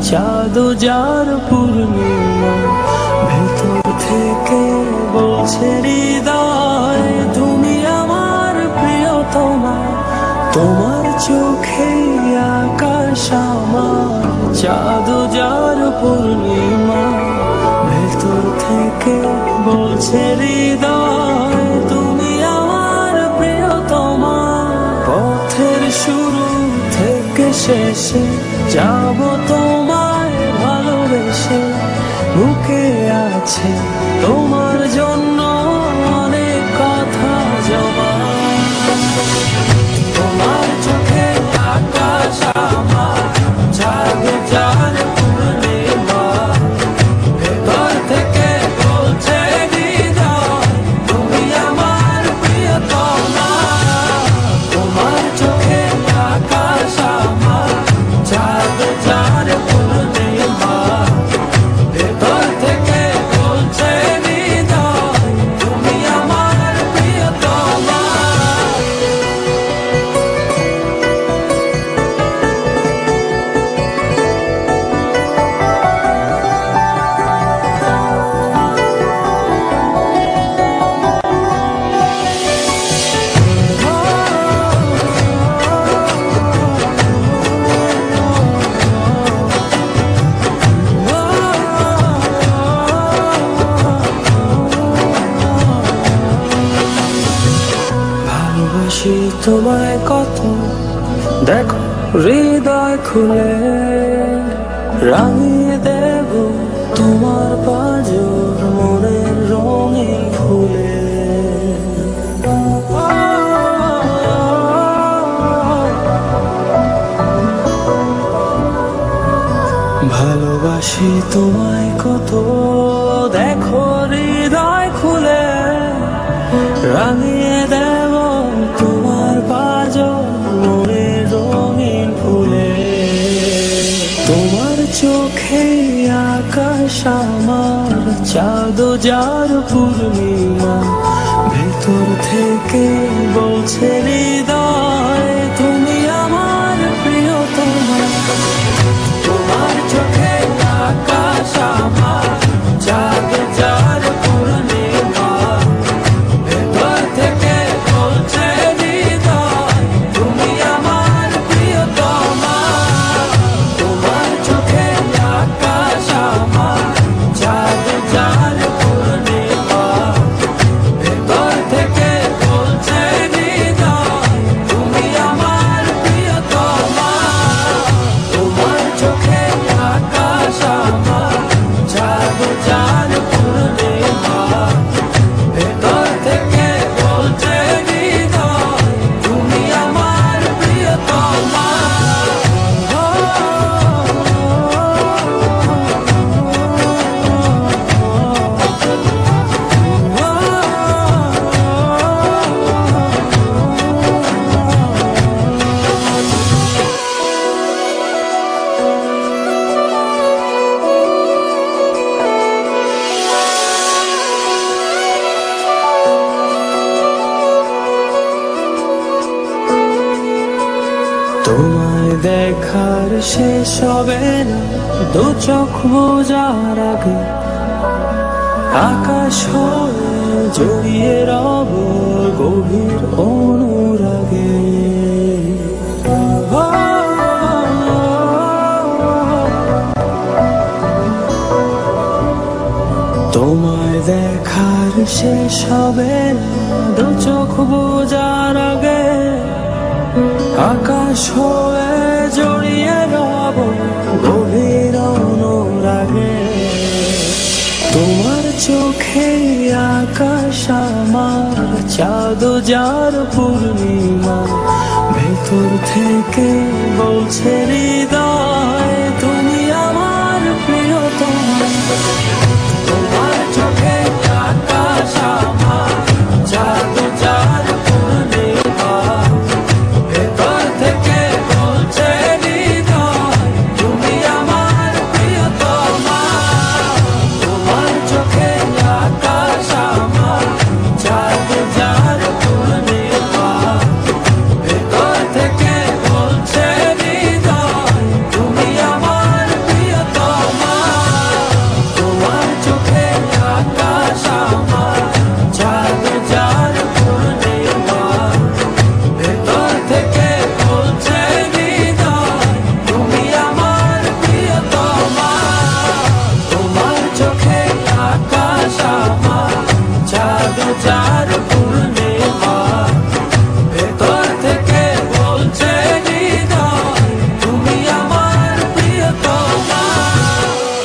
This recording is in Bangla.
চাঁদ যার পূর্ণিমা, ভেতর থেকে বলছে হৃদয় তুমি আমার প্রিয়তমা। তোমার চোখে আকাশ আমার, চাঁদ যার পূর্ণিমা, ভেতর থেকে বলছে হৃদয় তুমি আমার প্রিয়তমা। পথের শুরু থেকে শেষে যাব তোমায় ভালোবেসে, বুকে আছে তোমার জন্য অনেক কথা জমা। তোমার চোখে আকাশ আমার, চাঁদ যার পূর্ণিমা, ভেতর থেকে বলছে হৃদয় তুমি আমার প্রিয়তমা। তোমার চোখে আকাশ আমার, চাঁদ যার পূর্ণিমা, ভেতর থেকে বলছে হৃদয় তুমি আমার প্রিয়তমা। ভালোবাসি তোমায় কত, দেখো হৃদয় খুলে, রাঙিয়ে দেব তোমার পাঁজর মনের রঙিন ফুলে। ভালোবাসি তোমায় কত, দেখো হৃদয় খুলে, রাঙিয়ে দেব তোমার পাঁজর মনের রঙিন ফুলে। তোমার চোখে আকাশ আমার, চাঁদ যার পূর্ণিমা, ভেতর থেকে বলছে হৃদয় তুমি আমার প্রিয়তমা। তোমার চোখে আকাশ আমার, চাঁদ যার পূর্ণিমা, ভেতর থেকে বলছে হৃদয় তুমি আমার প্রিয়তমা। তোমার চোখে আকাশ আমার, চাঁদ যার পূর্ণিমা, ভেতর থেকে বলছে হৃদয় তুমি আমার প্রিয়তমা। তোমার চোখে আকাশ আমার, চাঁদ যার পূর্ণিমা, ভেতর থেকে বলছে হৃদয় তুমি আমার প্রিয়তমা। তোমায় দেখার শেষ হবে না, দু চোখ বোঝার আগে, আকাশ হয়ে জড়িয়ে রব গভীর অনুরাগে। তোমায় দেখার শেষ হবে না, দু চোখ বোঝার আগে, আকাশ হয়ে জড়িয়ে রব গভীর অনুরাগে। তোমার চোখে আকাশ আমার, চাঁদ যার পূর্ণিমা, ভেতর থেকে বলছে হৃদয় তুমি আমার প্রিয়তমা। তোমার চোখে আকাশ আমার,